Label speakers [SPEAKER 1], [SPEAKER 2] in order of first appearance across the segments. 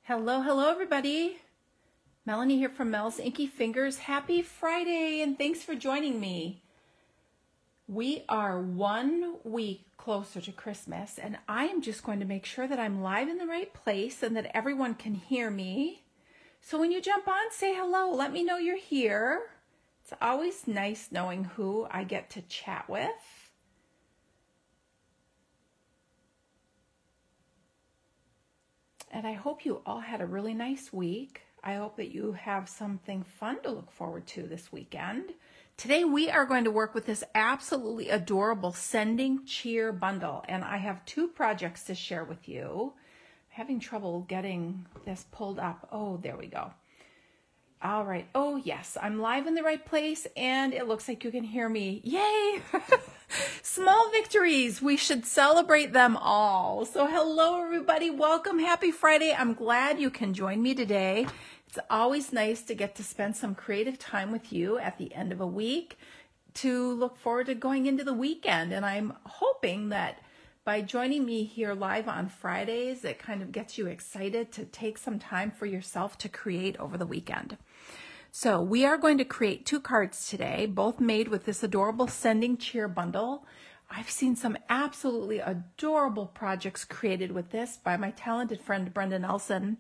[SPEAKER 1] Hello, hello everybody. Melanie here from Mel's Inky Fingers. Happy Friday and thanks for joining me. We are 1 week closer to Christmas and I am just going to make sure that I'm live in the right place and that everyone can hear me. So when you jump on, say hello. Let me know you're here. It's always nice knowing who I get to chat with. And I hope you all had a really nice week. I hope that you have something fun to look forward to this weekend. Today we are going to work with this absolutely adorable Sending Cheer bundle. And I have 2 projects to share with you. I'm having trouble getting this pulled up. Oh, there we go. All right. Oh, yes, I'm live in the right place and it looks like you can hear me. Yay! Small victories. We should celebrate them all. So hello, everybody. Welcome. Happy Friday. I'm glad you can join me today. It's always nice to get to spend some creative time with you at the end of a week to look forward to going into the weekend. And I'm hoping that by joining me here live on Fridays, it kind of gets you excited to take some time for yourself to create over the weekend. So we are going to create 2 cards today, both made with this adorable Sending Cheer bundle. I've seen some absolutely adorable projects created with this by my talented friend Brenda Nelson,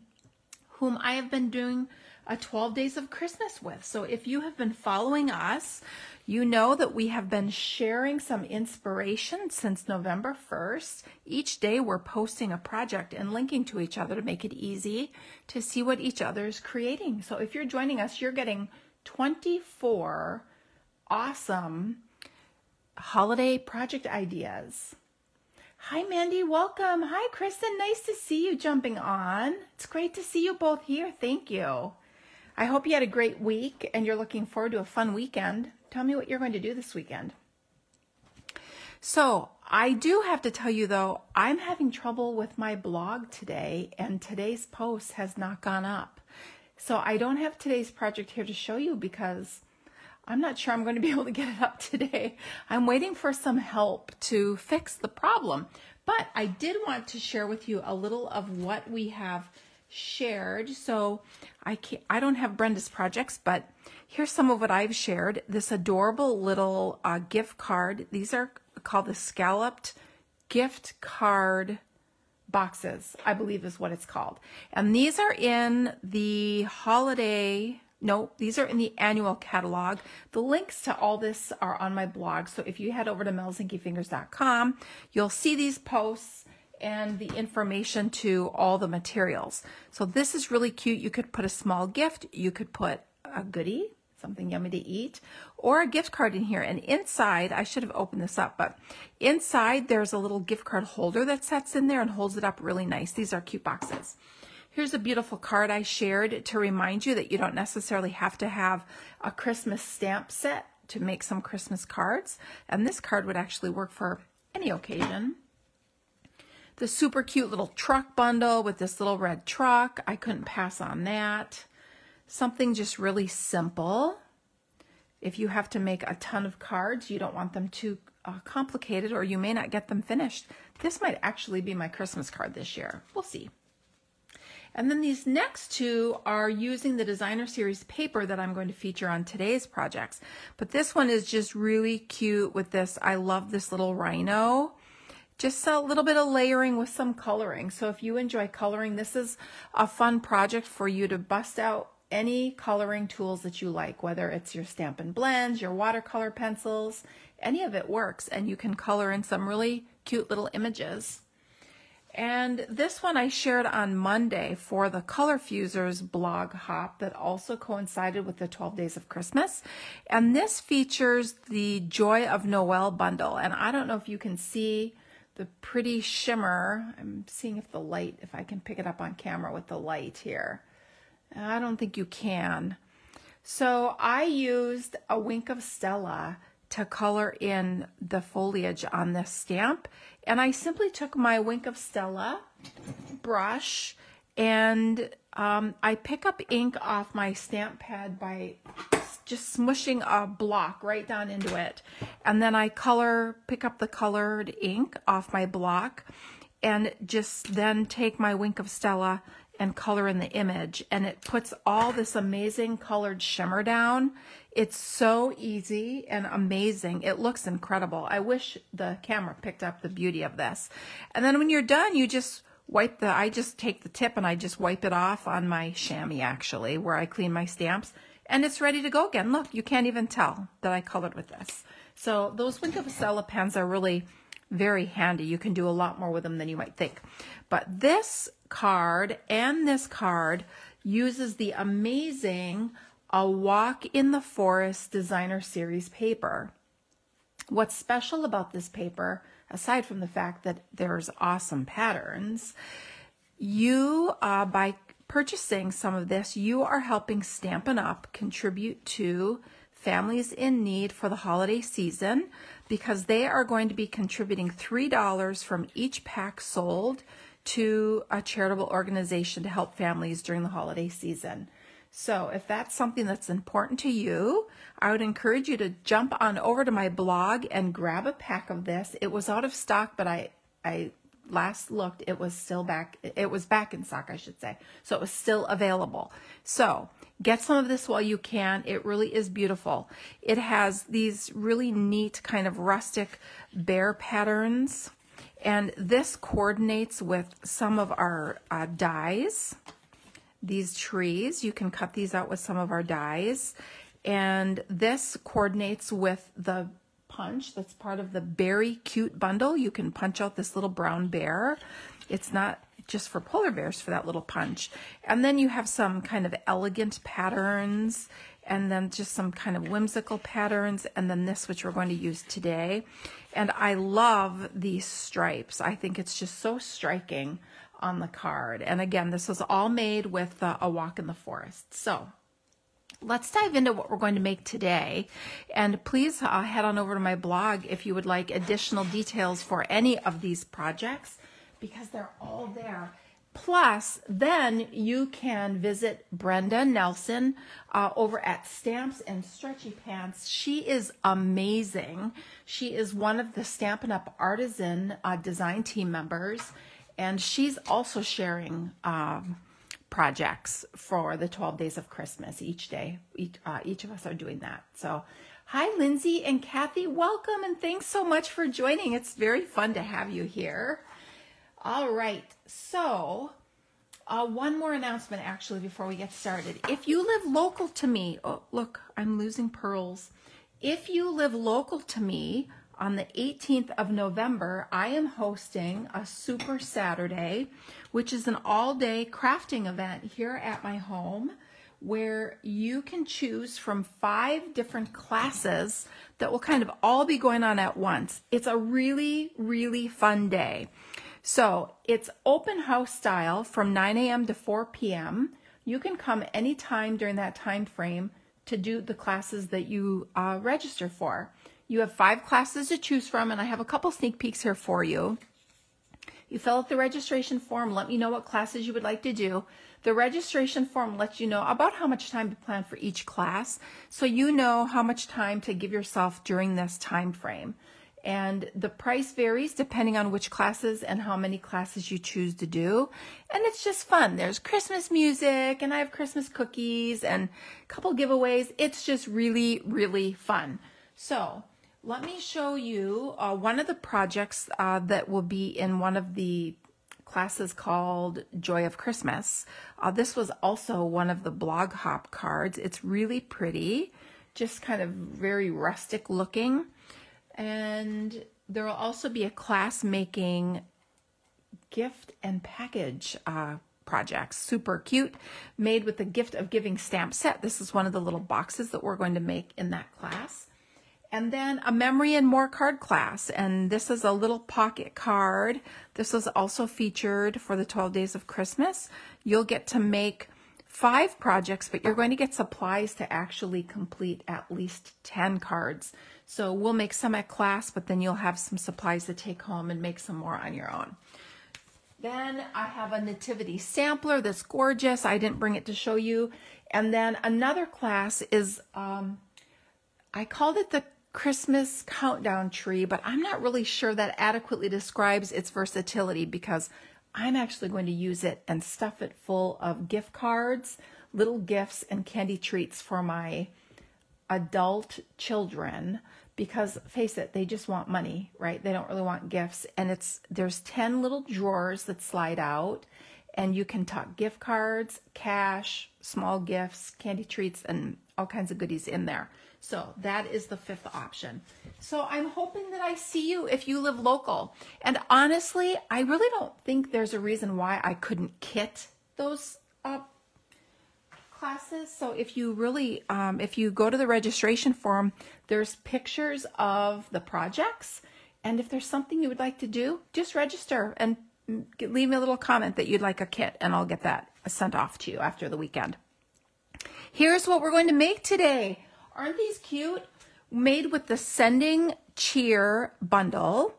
[SPEAKER 1] whom I have been doing a 12 Days of Christmas with. So if you have been following us, you know that we have been sharing some inspiration since November 1st. Each day we're posting a project and linking to each other to make it easy to see what each other is creating. So if you're joining us, you're getting 24 awesome holiday project ideas. Hi, Mandy. Welcome. Hi, Kristen. Nice to see you jumping on. It's great to see you both here. Thank you. I hope you had a great week and you're looking forward to a fun weekend. Tell me what you're going to do this weekend. So I do have to tell you, though, I'm having trouble with my blog today and today's post has not gone up. So I don't have today's project here to show you because I'm not sure I'm going to be able to get it up today. I'm waiting for some help to fix the problem. But I did want to share with you a little of what we have shared. So I don't have Brenda's projects, but here's some of what I've shared. This adorable little gift card. These are called the scalloped gift card boxes, I believe is what it's called. And these are in the these are in the annual catalog. The links to all this are on my blog. So if you head over to melsinkyfingers.com, you'll see these posts and the information to all the materials. So this is really cute. You could put a small gift. You could put a goodie, something yummy to eat, or a gift card in here. And inside, I should have opened this up, but inside there's a little gift card holder that sets in there and holds it up really nice. These are cute boxes. Here's a beautiful card I shared to remind you that you don't necessarily have to have a Christmas stamp set to make some Christmas cards. And this card would actually work for any occasion. The super cute little truck bundle with this little red truck. I couldn't pass on that. Something just really simple. If you have to make a ton of cards, you don't want them too complicated or you may not get them finished. This might actually be my Christmas card this year. We'll see. And then these next 2 are using the designer series paper that I'm going to feature on today's projects. But this one is just really cute with this. I love this little rhino. Just a little bit of layering with some coloring. So if you enjoy coloring, this is a fun project for you to bust out any coloring tools that you like, whether it's your Stampin' Blends, your watercolor pencils, any of it works. And you can color in some really cute little images. And this one I shared on Monday for the Color Fusers blog hop that also coincided with the 12 Days of Christmas. And this features the Joy of Noel bundle. And I don't know if you can see the pretty shimmer. I'm seeing if I can pick it up on camera with the light here. I don't think you can. So I used a Wink of Stella to color in the foliage on this stamp. And I simply took my Wink of Stella brush and I pick up ink off my stamp pad by just smushing a block right down into it. And then I pick up the colored ink off my block and just then take my Wink of Stella and color in the image, and it puts all this amazing colored shimmer down. It's so easy and amazing. It looks incredible. I wish the camera picked up the beauty of this. And then when you're done, you just wipe I just take the tip and I just wipe it off on my chamois, actually, where I clean my stamps, and it's ready to go again. Look, you can't even tell that I colored with this. So those Wink of Stella pens are really very handy. You can do a lot more with them than you might think. But this card and this card uses the amazing A Walk in the Forest Designer Series paper. What's special about this paper, aside from the fact that there's awesome patterns, you, by purchasing some of this, you are helping Stampin' Up! Contribute to families in need for the holiday season, because they are going to be contributing $3 from each pack sold to a charitable organization to help families during the holiday season. So if that's something that's important to you, I would encourage you to jump on over to my blog and grab a pack of this. It was out of stock, but I last looked, it was still back. It was back in stock, I should say. So it was still available. So get some of this while you can. It really is beautiful. It has these really neat kind of rustic bear patterns, and this coordinates with some of our dies. These trees, you can cut these out with some of our dies, and this coordinates with the punch that's part of the Berry Cute bundle. You can punch out this little brown bear. It's not just for polar bears for that little punch. And then you have some kind of elegant patterns, and then just some kind of whimsical patterns, and then this, which we're going to use today. And I love these stripes. I think it's just so striking on the card. And again, this was all made with A Walk in the Forest. So let's dive into what we're going to make today. And please head on over to my blog if you would like additional details for any of these projects, because they're all there. Plus, then you can visit Brenda Nelson over at Stamps and Stretchy Pants. She is amazing. She is one of the Stampin' Up! Artisan design team members, and she's also sharing projects for the 12 days of Christmas each day. Each of us are doing that. So hi, Lindsay and Kathy. Welcome, and thanks so much for joining. It's very fun to have you here. All right, so one more announcement actually before we get started. If you live local to me, oh look, I'm losing pearls. If you live local to me, on the 18th of November, I am hosting a Super Saturday, which is an all-day crafting event here at my home, where you can choose from 5 different classes that will kind of all be going on at once. It's a really, really fun day. So it's open house style from 9 a.m. to 4 p.m. You can come anytime during that time frame to do the classes that you register for. You have 5 classes to choose from, and I have a couple sneak peeks here for you. You fill out the registration form, let me know what classes you would like to do. The registration form lets you know about how much time to plan for each class, so you know how much time to give yourself during this time frame. And the price varies depending on which classes and how many classes you choose to do. And it's just fun. There's Christmas music, and I have Christmas cookies and a couple giveaways. It's just really, really fun. So let me show you one of the projects that will be in one of the classes called Joy of Christmas. This was also one of the Blog Hop cards. It's really pretty, just kind of very rustic looking. And there will also be a class making gift and package projects. Super cute, made with the Gift of Giving stamp set. This is one of the little boxes that we're going to make in that class. And then a Memory and More card class, and this is a little pocket card. This was also featured for the 12 days of Christmas. You'll get to make 5 projects, but you're going to get supplies to actually complete at least 10 cards. So we'll make some at class, but then you'll have some supplies to take home and make some more on your own. Then I have a nativity sampler that's gorgeous. I didn't bring it to show you. And then another class is, I called it the Christmas countdown tree, but I'm not really sure that adequately describes its versatility, because I'm actually going to use it and stuff it full of gift cards, little gifts, and candy treats for my adult children, because face it, they just want money, right? They don't really want gifts. And there's 10 little drawers that slide out, and you can tuck gift cards, cash, small gifts, candy treats, and all kinds of goodies in there. So that is the 5th option. So I'm hoping that I see you if you live local. And honestly, I really don't think there's a reason why I couldn't kit those classes. So if you really, if you go to the registration form, there's pictures of the projects. And if there's something you would like to do, just register and leave me a little comment that you'd like a kit, and I'll get that sent off to you after the weekend. Here's what we're going to make today. Aren't these cute? Made with the Sending Cheer bundle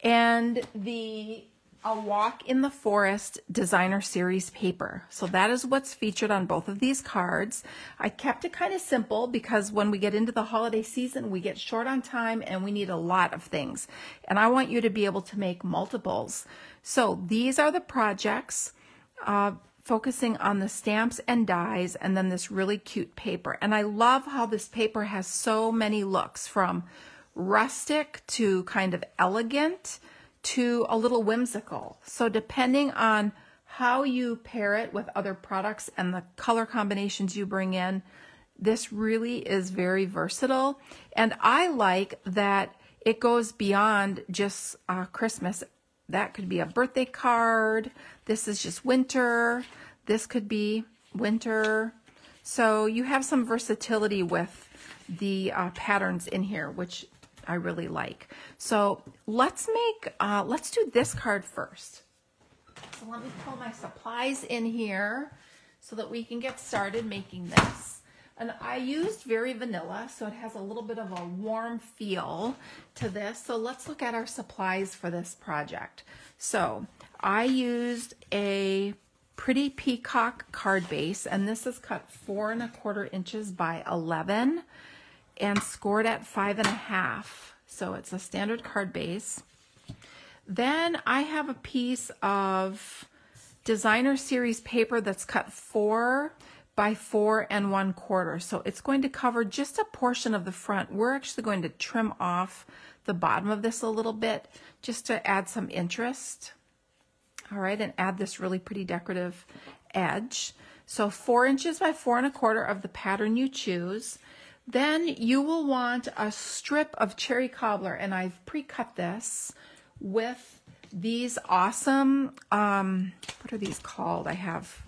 [SPEAKER 1] and the A Walk in the Forest Designer Series paper. So that is what's featured on both of these cards. I kept it kind of simple because when we get into the holiday season, we get short on time and we need a lot of things. And I want you to be able to make multiples. So these are the projects, focusing on the stamps and dies, and then this really cute paper. And I love how this paper has so many looks, from rustic to kind of elegant to a little whimsical. So depending on how you pair it with other products and the color combinations you bring in, this really is very versatile. And I like that it goes beyond just Christmas. That could be a birthday card. This is just winter. This could be winter. So you have some versatility with the patterns in here, which I really like. So let's do this card first. So let me pull my supplies in here so that we can get started making this. And I used Very Vanilla, so it has a little bit of a warm feel to this. So let's look at our supplies for this project. So I used a Pretty Peacock card base, and this is cut 4 1/4 inches by 11 and scored at 5 1/2. So it's a standard card base. Then I have a piece of Designer Series paper that's cut 4 by 4 1/4. So it's going to cover just a portion of the front. We're actually going to trim off the bottom of this a little bit just to add some interest. All right, and add this really pretty decorative edge. So 4 inches by 4 1/4 of the pattern you choose. Then you will want a strip of cherry cobbler, and I've pre-cut this with these awesome, what are these called? I have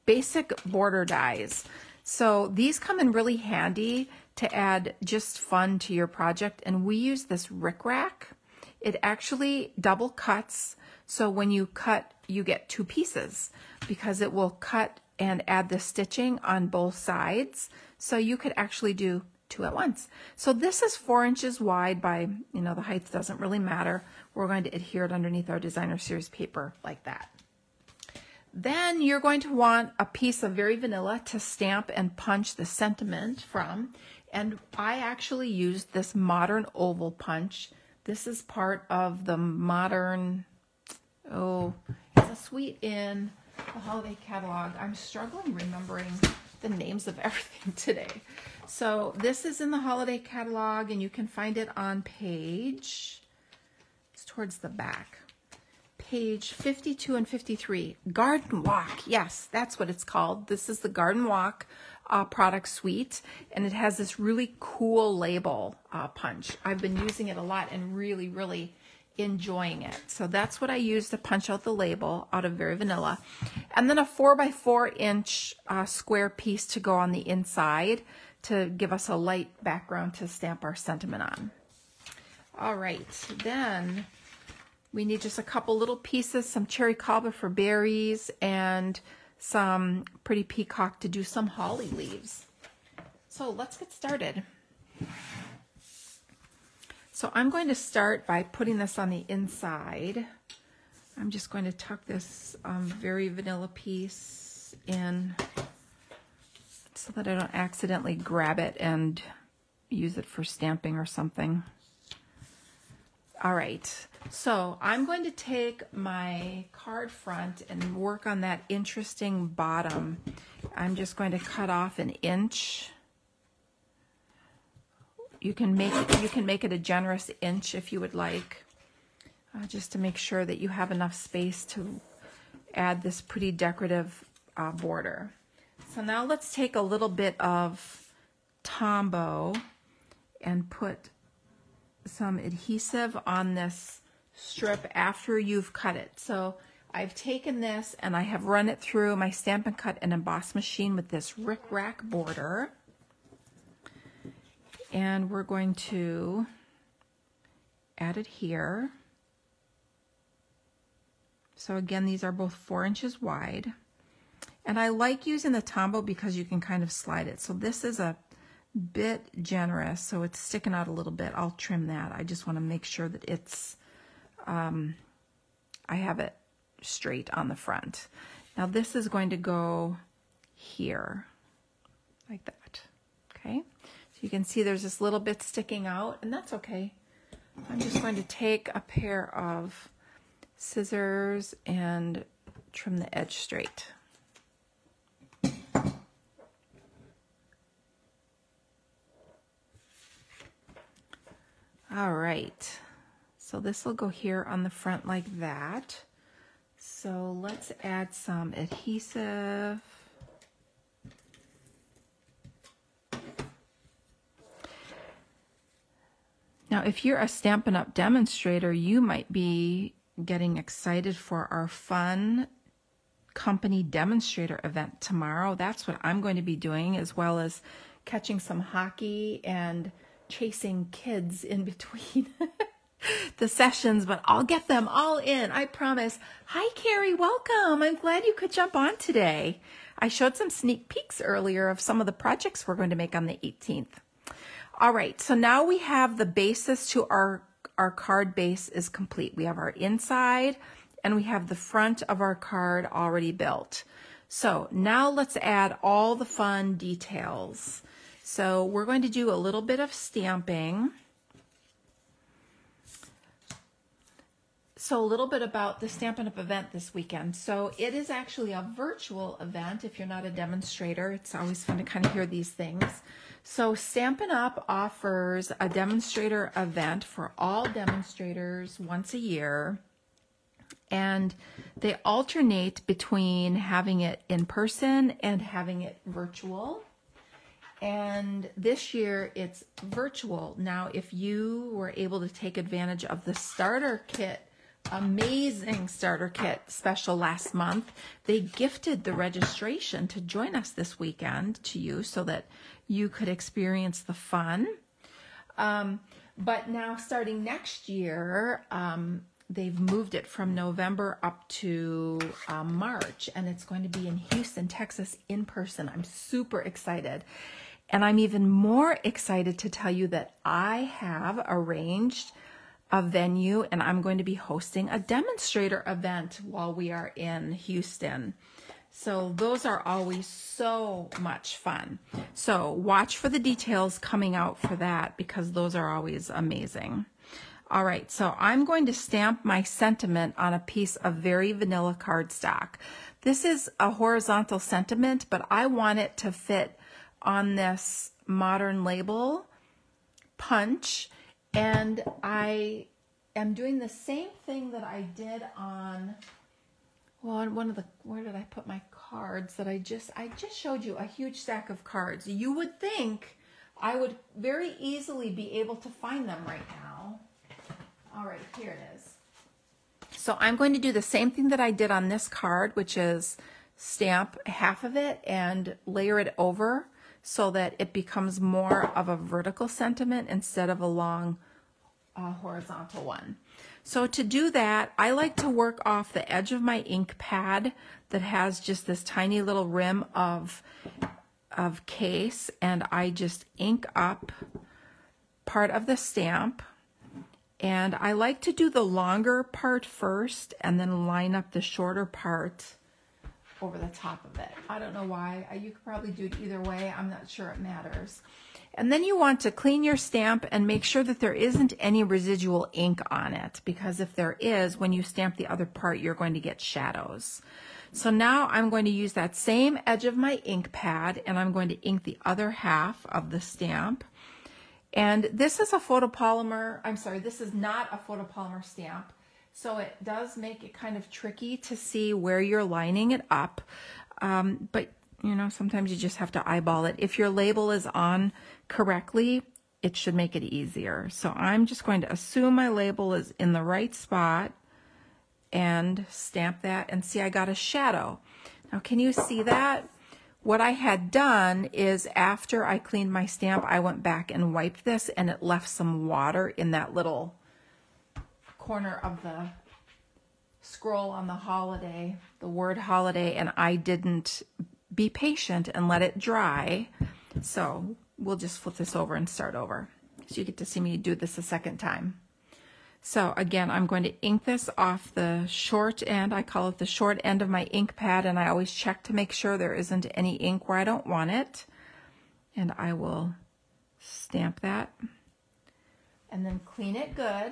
[SPEAKER 1] basic border dies. So these come in really handy to add just fun to your project, and we use this rickrack. It actually double cuts, so when you cut, you get 2 pieces because it will cut and add the stitching on both sides. So you could actually do 2 at once. So this is 4 inches wide by, the height doesn't really matter. We're going to adhere it underneath our Designer Series paper like that. Then you're going to want a piece of Very Vanilla to stamp and punch the sentiment from. And I actually used this modern oval punch. This is part of the modern, it's a suite in the holiday catalog. I'm struggling remembering the names of everything today. So this is in the holiday catalog, and you can find it on page, it's towards the back, page 52 and 53. Garden Walk, yes, that's what it's called. This is the Garden Walk product suite, and it has this really cool label punch. I've been using it a lot and really, really enjoying it. So that's what I use to punch out the label out of Very Vanilla. And then a 4 by 4 inch square piece to go on the inside to give us a light background to stamp our sentiment on. All right, then we need just a couple little pieces, some cherry cobbler for berries, and some Pretty Peacock to do some holly leaves. So let's get started. So I'm going to start by putting this on the inside. I'm just going to tuck this Very Vanilla piece in so that I don't accidentally grab it and use it for stamping or something. All right, so I'm going to take my card front and work on that interesting bottom. I'm just going to cut off 1 inch. You can make it a generous inch if you would like, just to make sure that you have enough space to add this pretty decorative border. So now let's take a little bit of Tombow and put some adhesive on this strip after you've cut it. So I've taken this and I have run it through my Stampin' Cut and Emboss machine with this Rick Rack border. And we're going to add it here. So again, these are both 4 inches wide. And I like using the Tombow because you can kind of slide it. So this is a bit generous, so it's sticking out a little bit. I'll trim that. I just want to make sure that it's, I have it straight on the front. Now this is going to go here, like that, okay? So you can see there's this little bit sticking out, and that's okay. I'm just going to take a pair of scissors and trim the edge straight. All right, so this will go here on the front like that. So let's add some adhesive. Now, if you're a Stampin' Up! Demonstrator, you might be getting excited for our fun company demonstrator event tomorrow. That's what I'm going to be doing, as well as catching some hockey and chasing kids in between the sessions, but I'll get them all in, I promise. Hi, Carrie, welcome. I'm glad you could jump on today. I showed some sneak peeks earlier of some of the projects we're going to make on the 18th. All right, so now we have the basis to our card base is complete. We have our inside and we have the front of our card already built. So now let's add all the fun details. So we're going to do a little bit of stamping. So a little bit about the Stampin' Up! Event this weekend. So it is actually a virtual event. If you're not a demonstrator, it's always fun to kind of hear these things. So Stampin' Up! Offers a demonstrator event for all demonstrators once a year. And they alternate between having it in person and having it virtual. And this year it's virtual. Now, if you were able to take advantage of the starter kit, amazing starter kit special last month, they gifted the registration to join us this weekend to you so that you could experience the fun. But now starting next year, they've moved it from November up to March, and it's going to be in Houston, Texas in person. I'm super excited. And I'm even more excited to tell you that I have arranged a venue and I'm going to be hosting a demonstrator event while we are in Houston. So those are always so much fun. So watch for the details coming out for that because those are always amazing. All right, so I'm going to stamp my sentiment on a piece of very vanilla cardstock. This is a horizontal sentiment, but I want it to fit on this modern label punch, and I am doing the same thing that I did on, well, where did I put my cards that I just showed you, a huge stack of cards. You would think I would very easily be able to find them right now. All right, here it is. So I'm going to do the same thing that I did on this card, which is stamp half of it and layer it over so that it becomes more of a vertical sentiment instead of a long horizontal one. So to do that, I like to work off the edge of my ink pad that has just this tiny little rim of case, and I just ink up part of the stamp. And I like to do the longer part first and then line up the shorter part over the top of it. I don't know why. You could probably do it either way. I'm not sure it matters. And then you want to clean your stamp and make sure that there isn't any residual ink on it, because if there is, when you stamp the other part, you're going to get shadows. So now I'm going to use that same edge of my ink pad, and I'm going to ink the other half of the stamp. And this is a photopolymer, I'm sorry, this is not a photopolymer stamp. So it does make it kind of tricky to see where you're lining it up. But you know, sometimes you just have to eyeball it. If your label is on correctly, it should make it easier. So I'm just going to assume my label is in the right spot and stamp that, and see I got a shadow. Now can you see that? What I had done is after I cleaned my stamp, I went back and wiped this, and it left some water in that little corner of the scroll on the holiday, the word holiday, and I didn't be patient and let it dry. So we'll just flip this over and start over. So you get to see me do this a second time. So again, I'm going to ink this off the short end. I call it the short end of my ink pad, and I always check to make sure there isn't any ink where I don't want it. And I will stamp that and then clean it good.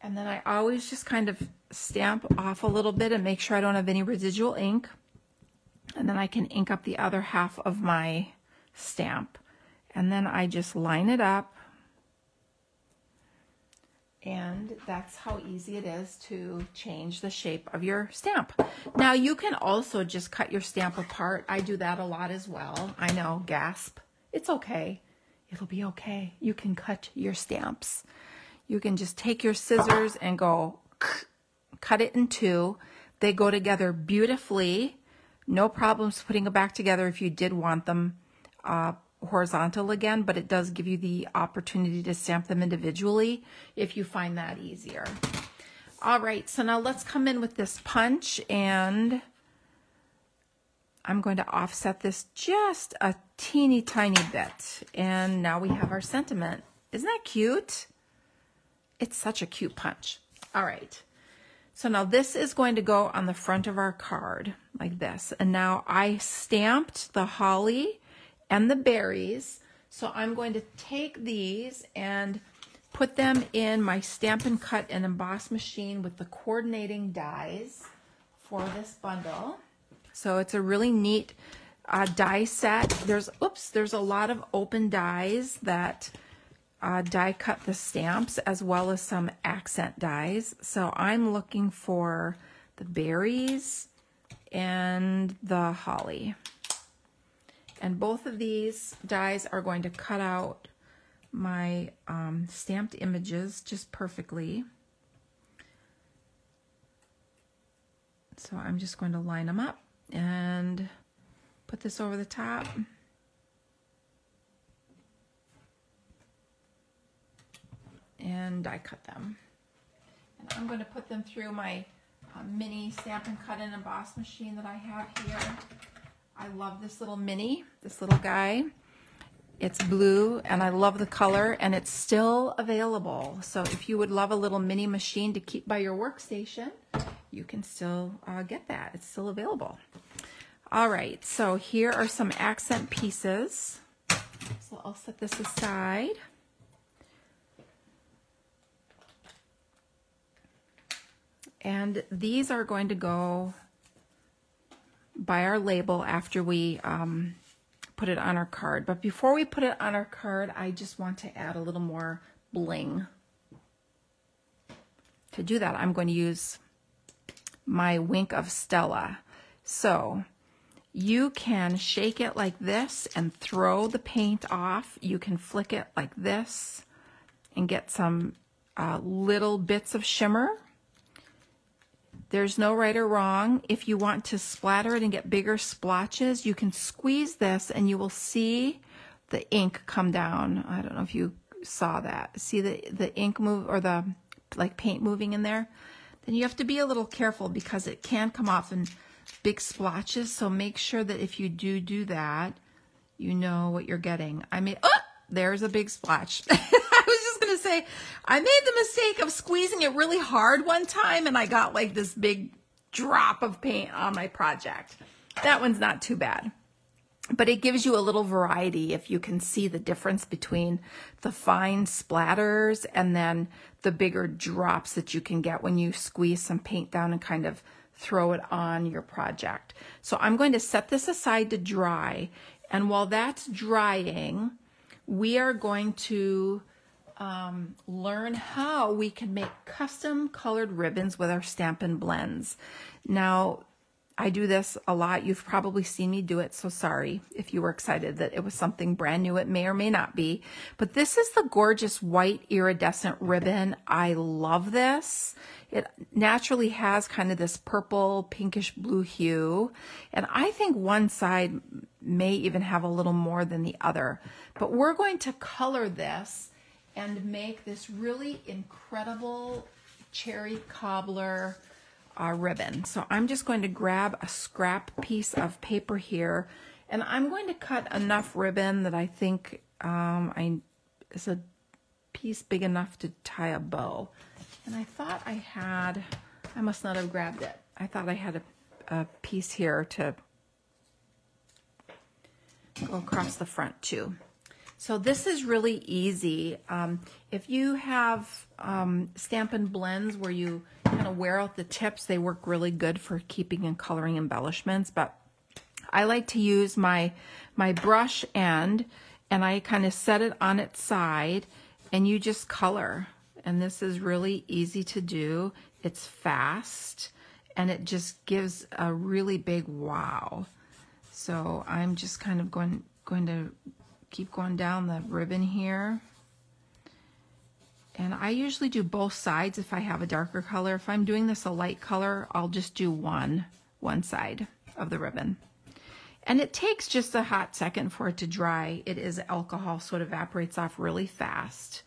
[SPEAKER 1] And then I always just kind of stamp off a little bit and make sure I don't have any residual ink. And then I can ink up the other half of my stamp. And then I just line it up. And that's how easy it is to change the shape of your stamp. Now you can also just cut your stamp apart. I do that a lot as well. I know, gasp. It's okay. It'll be okay. You can cut your stamps. You can just take your scissors and go cut it in two. They go together beautifully. No problems putting it back together if you did want them horizontal again, but it does give you the opportunity to stamp them individually if you find that easier. All right, so now let's come in with this punch, and I'm going to offset this just a teeny tiny bit. And now we have our sentiment. Isn't that cute? It's such a cute punch. All right. So now this is going to go on the front of our card like this. And now I stamped the holly and the berries. So I'm going to take these and put them in my Stampin' Cut and Emboss machine with the coordinating dies for this bundle. So it's a really neat die set. There's a lot of open dies that die cut the stamps, as well as some accent dies. So I'm looking for the berries and the holly. And both of these dies are going to cut out my stamped images just perfectly. So I'm just going to line them up and put this over the top. And die cut them. And I'm going to put them through my mini Stampin' Cut and Emboss machine that I have here. I love this little mini, this little guy. It's blue, and I love the color, and it's still available. So if you would love a little mini machine to keep by your workstation, you can still get that. It's still available. All right, so here are some accent pieces. So I'll set this aside. And these are going to go by our label after we put it on our card. But before we put it on our card, I just want to add a little more bling. To do that, I'm going to use my Wink of Stella. So you can shake it like this and throw the paint off. You can flick it like this and get some little bits of shimmer. There's no right or wrong. If you want to splatter it and get bigger splotches, you can squeeze this and you will see the ink come down. I don't know if you saw that. See the ink move, or the like paint moving in there? Then you have to be a little careful because it can come off in big splotches. So make sure that if you do that, you know what you're getting. There's a big splotch. I was just going to say, I made the mistake of squeezing it really hard one time, and I got like this big drop of paint on my project. That one's not too bad. But it gives you a little variety if you can see the difference between the fine splatters and then the bigger drops that you can get when you squeeze some paint down and kind of throw it on your project. So I'm going to set this aside to dry. And while that's drying, we are going to learn how we can make custom colored ribbons with our Stampin' Blends. Now, I do this a lot. You've probably seen me do it, so sorry if you were excited that it was something brand new. It may or may not be. But this is the gorgeous white iridescent ribbon. I love this. It naturally has kind of this purple, pinkish blue hue. And I think one side may even have a little more than the other. But we're going to color this and make this really incredible cherry cobbler ribbon. So I'm just going to grab a scrap piece of paper here, and I'm going to cut enough ribbon that I think is a piece big enough to tie a bow. And I thought I had, I must not have grabbed it. I thought I had a piece here to go across the front too. So this is really easy. If you have Stampin' Blends where you kind of wear out the tips, they work really good for keeping and coloring embellishments. But I like to use my brush end, and I kind of set it on its side, and you just color. And this is really easy to do. It's fast, and it just gives a really big wow. So I'm just kind of going to keep going down the ribbon here. And I usually do both sides if I have a darker color. If I'm doing this a light color, I'll just do one side of the ribbon. And it takes just a hot second for it to dry. It is alcohol, so it evaporates off really fast,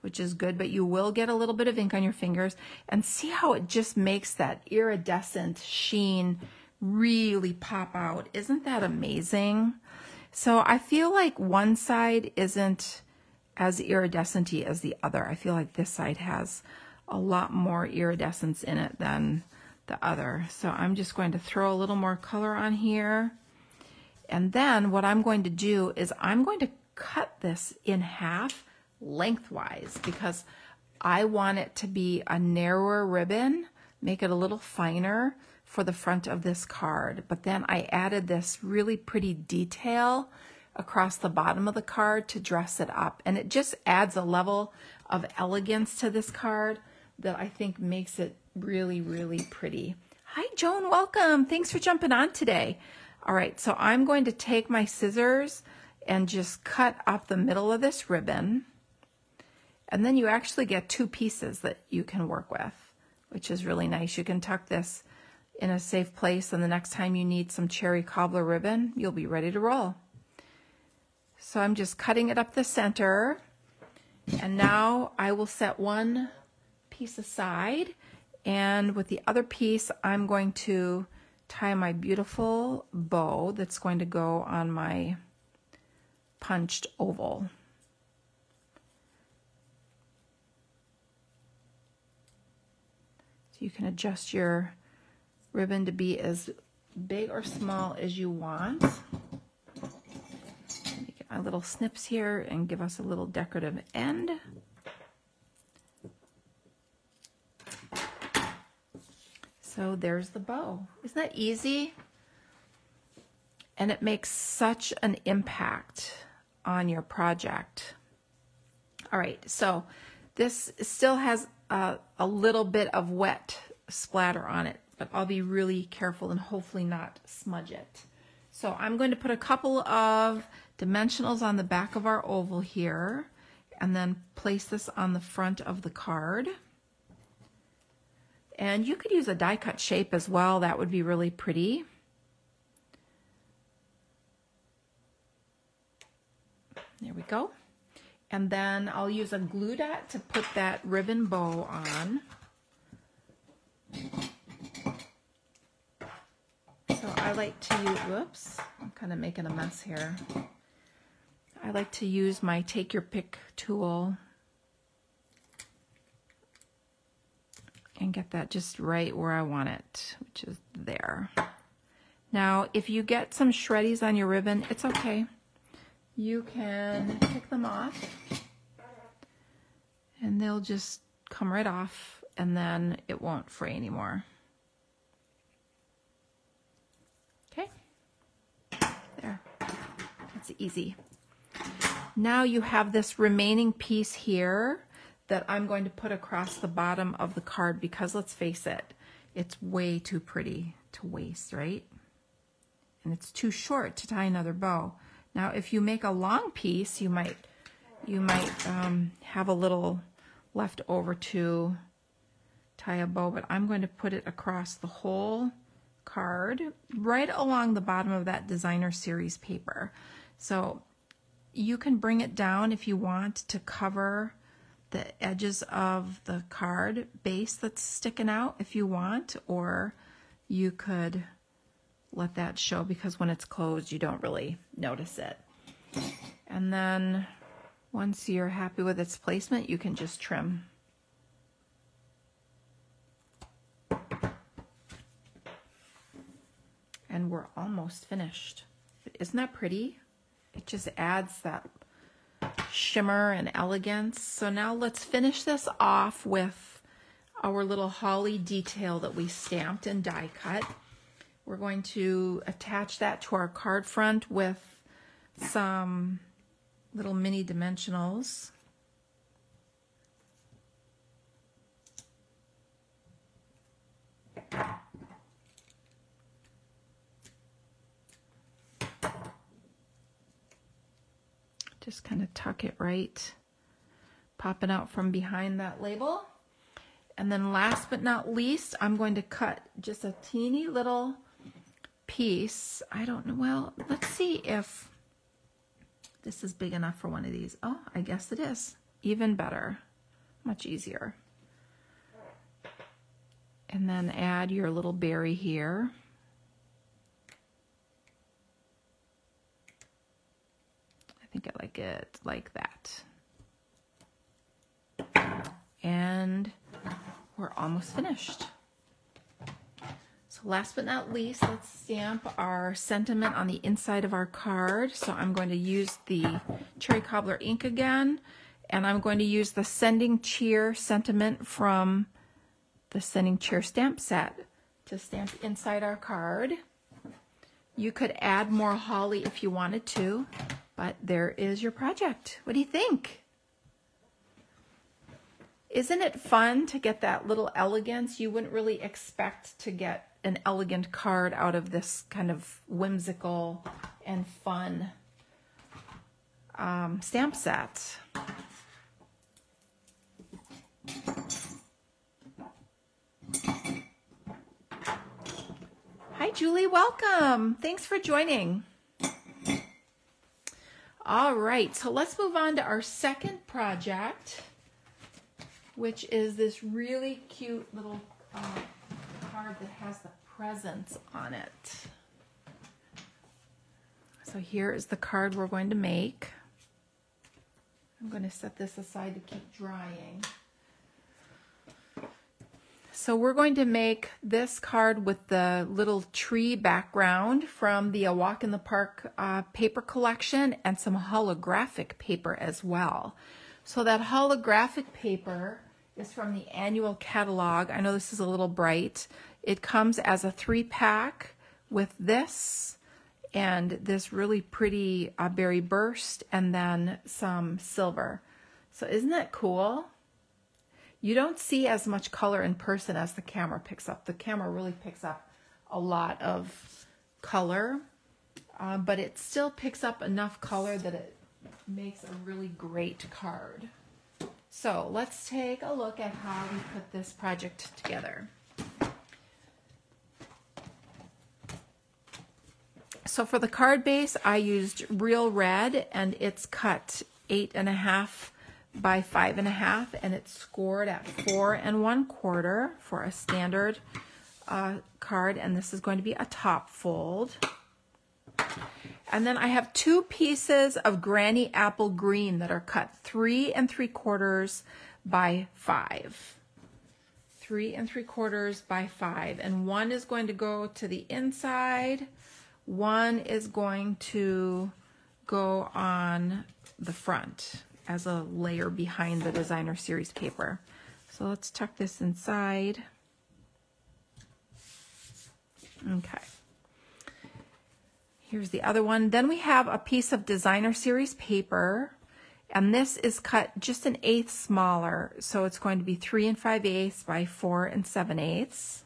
[SPEAKER 1] which is good, but you will get a little bit of ink on your fingers. And see how it just makes that iridescent sheen really pop out. Isn't that amazing? So I feel like one side isn't as iridescent-y as the other. I feel like this side has a lot more iridescence in it than the other. So I'm just going to throw a little more color on here. And then what I'm going to do is I'm going to cut this in half lengthwise because I want it to be a narrower ribbon, make it a little finer for the front of this card. But then I added this really pretty detail across the bottom of the card to dress it up. And it just adds a level of elegance to this card that I think makes it really, really pretty. Hi, Joan, welcome. Thanks for jumping on today. All right, so I'm going to take my scissors and just cut up the middle of this ribbon. And then you actually get two pieces that you can work with, which is really nice. You can tuck this in a safe place, and the next time you need some cherry cobbler ribbon, you'll be ready to roll. So I'm just cutting it up the center, and now I will set one piece aside, and with the other piece I'm going to tie my beautiful bow that's going to go on my punched oval. So you can adjust your ribbon to be as big or small as you want. Make my little snips here and give us a little decorative end. So there's the bow. Isn't that easy? And it makes such an impact on your project. All right, so this still has a little bit of wet splatter on it, but I'll be really careful and hopefully not smudge it. So I'm going to put a couple of dimensionals on the back of our oval here, and then place this on the front of the card. And you could use a die cut shape as well. That would be really pretty. There we go. And then I'll use a glue dot to put that ribbon bow on. So I like to use, whoops, I'm kind of making a mess here. I like to use my take your pick tool and and get that just right where I want it, which is there. Now, if you get some shreddies on your ribbon, it's okay. You can pick them off and they'll just come right off, and then it won't fray anymore. Okay, there, that's easy. Now you have this remaining piece here that I'm going to put across the bottom of the card because, let's face it, it's way too pretty to waste, right? And it's too short to tie another bow. Now, if you make a long piece, you might have a little left over to tie a bow, but I'm going to put it across the whole card right along the bottom of that designer series paper. So you can bring it down if you want to cover the edges of the card base that's sticking out if you want, or you could let that show because when it's closed you don't really notice it. And then once you're happy with its placement, you can just trim. And we're almost finished. Isn't that pretty? It just adds that shimmer and elegance. So now let's finish this off with our little holly detail that we stamped and die cut. We're going to attach that to our card front with some little mini dimensionals. Just kind of tuck it right, popping out from behind that label. And then last but not least, I'm going to cut just a teeny little piece. I don't know, well, let's see if this is big enough for one of these. Oh, I guess it is. Even better, much easier. And then add your little berry here. I think I like it like that. And we're almost finished. So last but not least, let's stamp our sentiment on the inside of our card. So I'm going to use the Cherry Cobbler ink again, and I'm going to use the Sending Cheer sentiment from the Sending Cheer stamp set to stamp inside our card. You could add more holly if you wanted to, but there is your project. What do you think? Isn't it fun to get that little elegance? You wouldn't really expect to get an elegant card out of this kind of whimsical and fun stamp set. Hi, Julie, welcome. Thanks for joining. All right, so let's move on to our second project, which is this really cute little card that has the presents on it. So here is the card we're going to make. I'm going to set this aside to keep drying. So we're going to make this card with the little tree background from the A Walk in the Park paper collection and some holographic paper as well. So that holographic paper is from the annual catalog. I know this is a little bright. It comes as a 3-pack with this and this really pretty berry burst and then some silver. So isn't that cool? You don't see as much color in person as the camera picks up. The camera really picks up a lot of color, but it still picks up enough color that it makes a really great card. So let's take a look at how we put this project together. So for the card base, I used Real Red, and it's cut 8.5 by 5.5, and it's scored at 4 1/4 for a standard card, and this is going to be a top fold. And then I have 2 pieces of Granny Apple Green that are cut 3 3/4 by 5. 3 3/4 by 5, and one is going to go to the inside, one is going to go on the front as a layer behind the designer series paper. So let's tuck this inside. Okay. Here's the other one. Then we have a piece of designer series paper, and this is cut just 1/8 smaller. So it's going to be 3 5/8 by 4 7/8.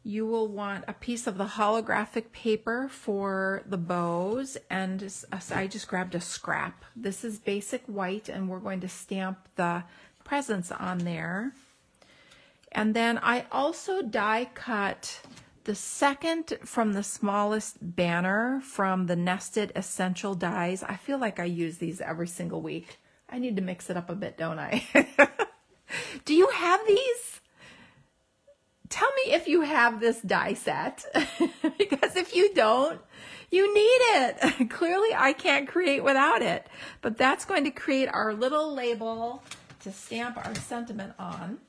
[SPEAKER 1] You will want a piece of the holographic paper for the bows, and I just grabbed a scrap. This is basic white, and we're going to stamp the presents on there. And then I also die cut the second from the smallest banner from the Nested Essential Dies. I feel like I use these every single week. I need to mix it up a bit, don't I? Do you have these? Tell me if you have this die set, because if you don't, you need it. Clearly, I can't create without it, but that's going to create our little label to stamp our sentiment on.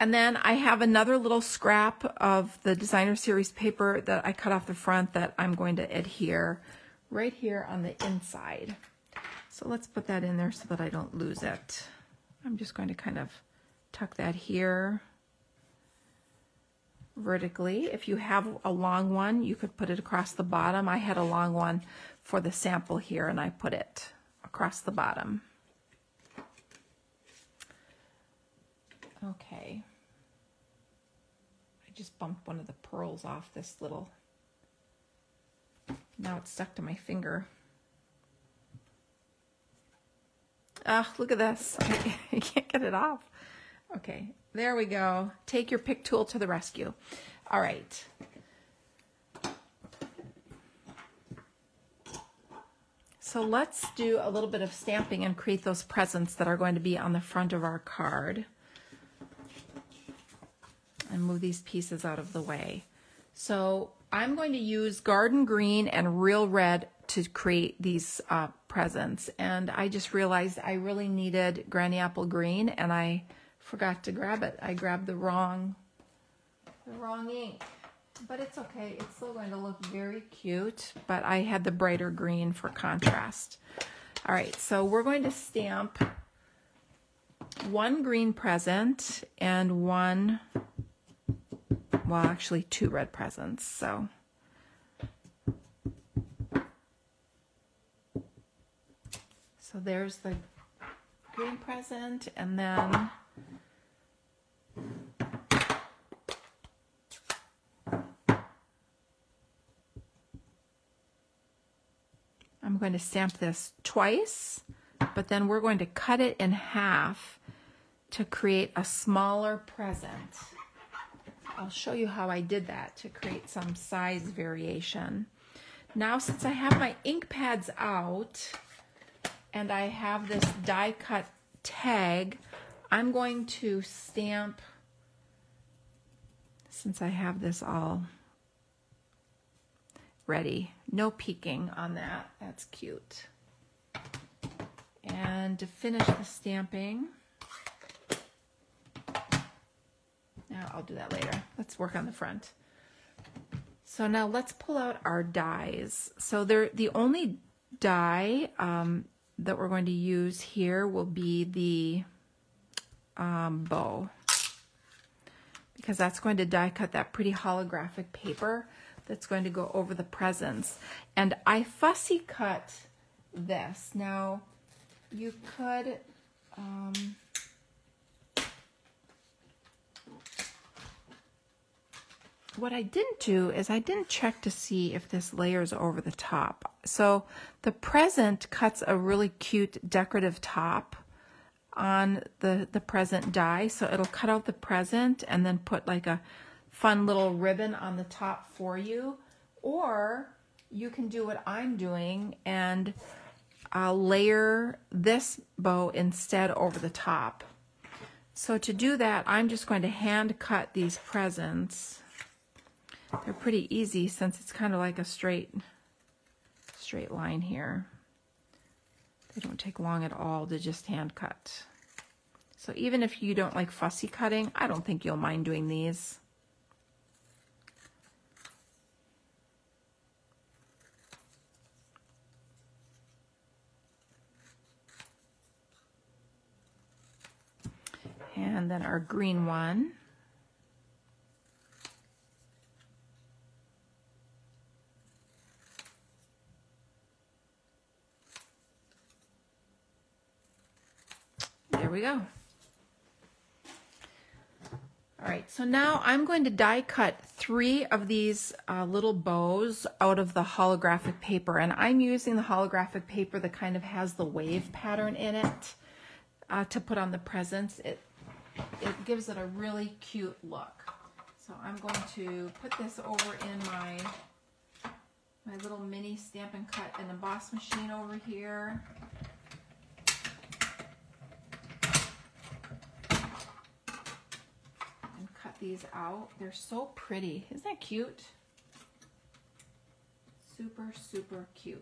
[SPEAKER 1] And then I have another little scrap of the designer series paper that I cut off the front that I'm going to adhere right here on the inside. So let's put that in there so that I don't lose it. I'm just going to kind of tuck that here vertically. If you have a long one, you could put it across the bottom. I had a long one for the sample here, and I put it across the bottom. Okay. I just bumped one of the pearls off this little. Now it's stuck to my finger. Ah, look at this. I can't get it off. Okay, there we go. Take your pick tool to the rescue. All right. So let's do a little bit of stamping and create those presents that are going to be on the front of our card. And move these pieces out of the way. So I'm going to use Garden Green and Real Red to create these presents. And I just realized I really needed Granny Apple Green, and I forgot to grab it. I grabbed the wrong ink. But it's okay. It's still going to look very cute, but I had the brighter green for contrast. All right, so we're going to stamp one green present and one, well, actually 2 red presents. So there's the green present, and then I'm going to stamp this twice, but then we're going to cut it in half to create a smaller present. I'll show you how I did that to create some size variation. Now, since I have my ink pads out and I have this die cut tag, I'm going to stamp, since I have this all ready. No peeking on that. That's cute. And to finish the stamping, now I'll do that later. Let's work on the front. So now let's pull out our dies. So the only die that we're going to use here will be the bow, because that's going to die cut that pretty holographic paper that's going to go over the presents. And I fussy cut this. Now you could what I didn't do is I didn't check to see if this layers over the top. So the present cuts a really cute decorative top on the present die. So it'll cut out the present and then put like a fun little ribbon on the top for you. Or you can do what I'm doing and I'll layer this bow instead over the top. So to do that, I'm just going to hand cut these presents. They're pretty easy since it's kind of like a straight line here. They don't take long at all to just hand cut. So even if you don't like fussy cutting, I don't think you'll mind doing these. And then our green one. There we go. All right, so now I'm going to die cut 3 of these little bows out of the holographic paper, and I'm using the holographic paper that kind of has the wave pattern in it to put on the presents. It gives it a really cute look. So I'm going to put this over in my little mini Stampin' Cut and Emboss machine over here. Cut these out. They're so pretty. Isn't that cute? Super, super cute.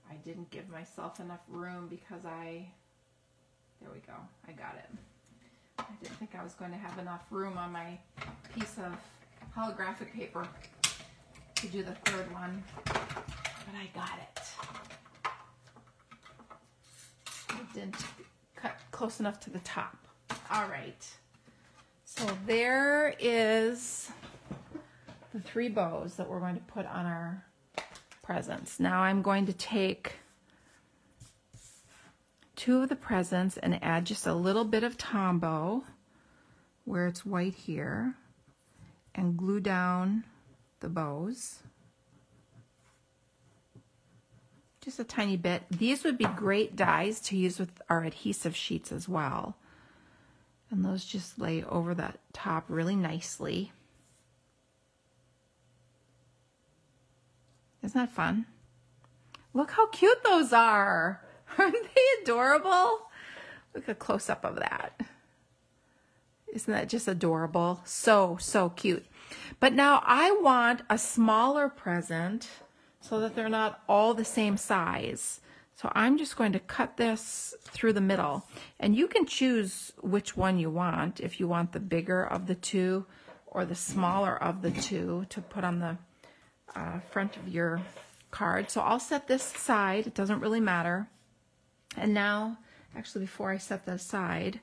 [SPEAKER 1] I didn't give myself enough room because there we go, I got it. I didn't think I was going to have enough room on my piece of holographic paper to do the 3rd one, but I got it. I didn't cut close enough to the top. All right, so there is the 3 bows that we're going to put on our presents. Now I'm going to take 2 of the presents and add just a little bit of Tombow where it's white here and glue down the bows. Just a tiny bit. These would be great dies to use with our adhesive sheets as well. And those just lay over the top really nicely. Isn't that fun? Look how cute those are. Aren't they adorable? Look at a close-up of that. Isn't that just adorable? So, so cute. But now I want a smaller present so that they're not all the same size. So I'm just going to cut this through the middle. And you can choose which one you want, if you want the bigger of the 2 or the smaller of the 2 to put on the front of your card. So I'll set this aside. It doesn't really matter. And now, actually before I set that aside,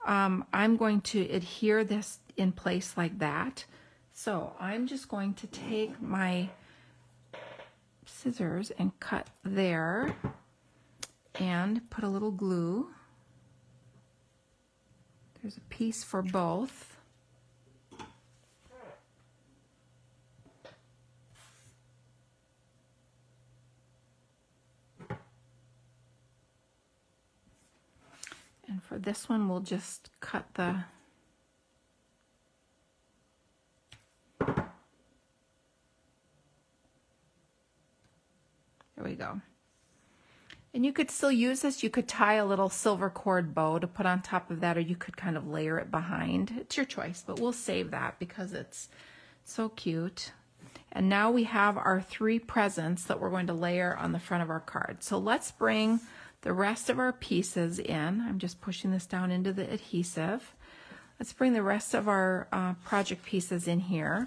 [SPEAKER 1] I'm going to adhere this in place like that. So I'm just going to take my scissors and cut there and put a little glue. There's a piece for both. And for this one, we'll just cut the there we go. And you could still use this. You could tie a little silver cord bow to put on top of that, or you could kind of layer it behind. It's your choice, but we'll save that because it's so cute. And now we have our 3 presents that we're going to layer on the front of our card. So let's bring the rest of our pieces in. I'm just pushing this down into the adhesive. Let's bring the rest of our project pieces in here.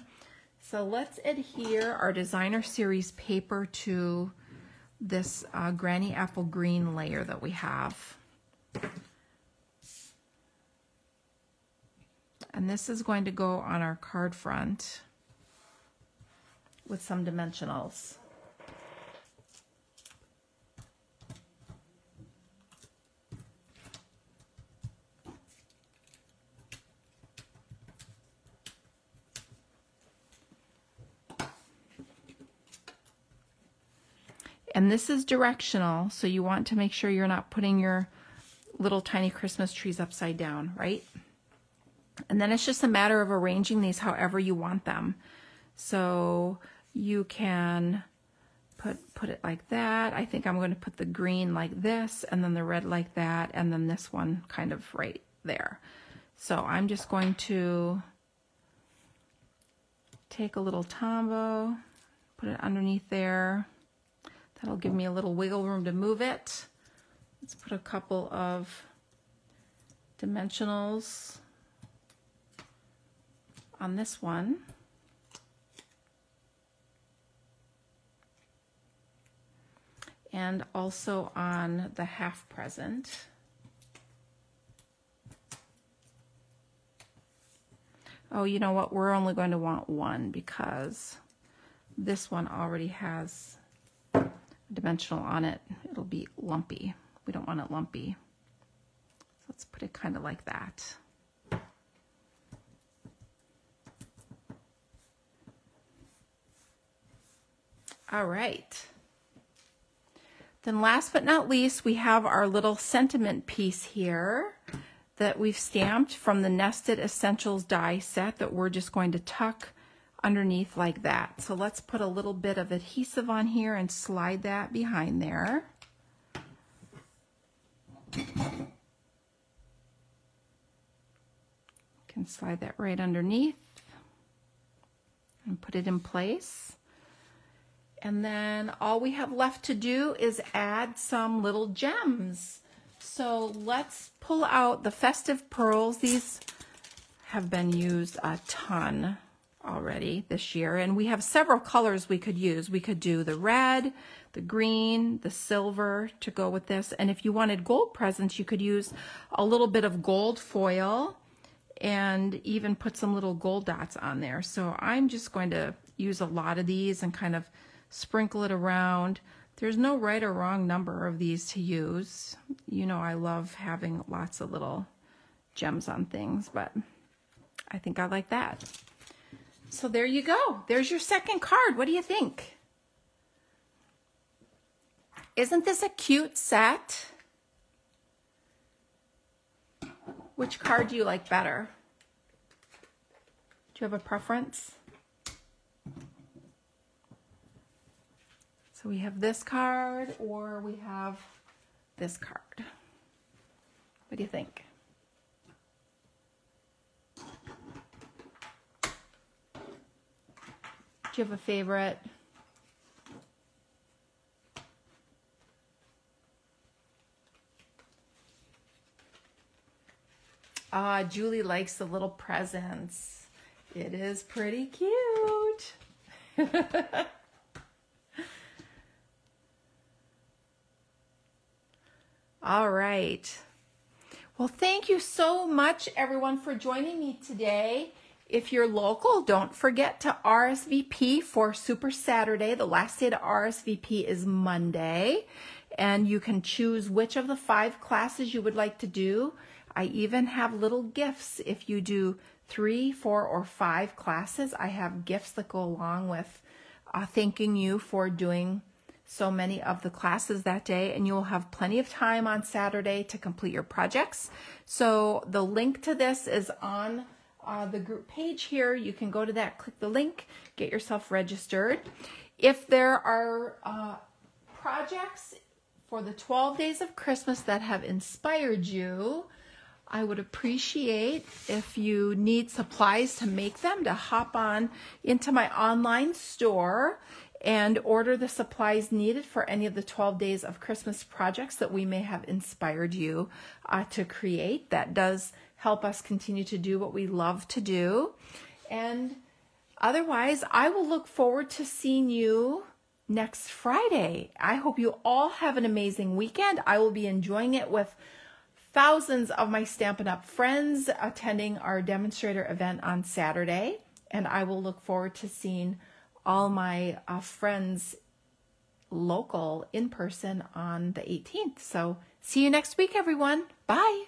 [SPEAKER 1] So let's adhere our designer series paper to this Granny Apple Green layer that we have. And this is going to go on our card front with some dimensionals. And this is directional, so you want to make sure you're not putting your little tiny Christmas trees upside down, right? And then it's just a matter of arranging these however you want them. So you can put it like that. I think I'm going to put the green like this, and then the red like that, and then this one kind of right there. So I'm just going to take a little Tombow, put it underneath there. That'll give me a little wiggle room to move it. Let's put a couple of dimensionals on this one. And also on the half present. Oh, you know what? We're only going to want one because this one already has a dimensional on it. It'll be lumpy. We don't want it lumpy. So let's put it kind of like that. All right. Then last but not least, we have our little sentiment piece here that we've stamped from the Nested Essentials die set that we're just going to tuck underneath like that. So let's put a little bit of adhesive on here and slide that behind there. Can slide that right underneath and put it in place. And then all we have left to do is add some little gems. So let's pull out the festive pearls. These have been used a ton already this year, and we have several colors we could use. We could do the red, the green, the silver to go with this. And if you wanted gold presents, you could use a little bit of gold foil and even put some little gold dots on there. So I'm just going to use a lot of these and kind of sprinkle it around. There's no right or wrong number of these to use. You know, I love having lots of little gems on things, but I think I like that. So there you go. There's your second card. What do you think? Isn't this a cute set? Which card do you like better? Do you have a preference? So we have this card or we have this card. What do you think? Do you have a favorite? Julie likes the little presents. It is pretty cute. All right. Well, thank you so much, everyone, for joining me today. If you're local, don't forget to RSVP for Super Saturday. The last day to RSVP is Monday, and you can choose which of the 5 classes you would like to do. I even have little gifts if you do 3, 4, or 5 classes. I have gifts that go along with thanking you for doing so many of the classes that day, and you'll have plenty of time on Saturday to complete your projects. So the link to this is on the group page here. You can go to that, click the link, get yourself registered. If there are projects for the 12 days of Christmas that have inspired you, I would appreciate if you need supplies to make them, to hop on into my online store and order the supplies needed for any of the 12 days of Christmas projects that we may have inspired you to create. That does help us continue to do what we love to do. And otherwise, I will look forward to seeing you next Friday. I hope you all have an amazing weekend. I will be enjoying it with thousands of my Stampin' Up! Friends attending our demonstrator event on Saturday. And I will look forward to seeing all my friends local in person on the 18th. So see you next week, everyone. Bye.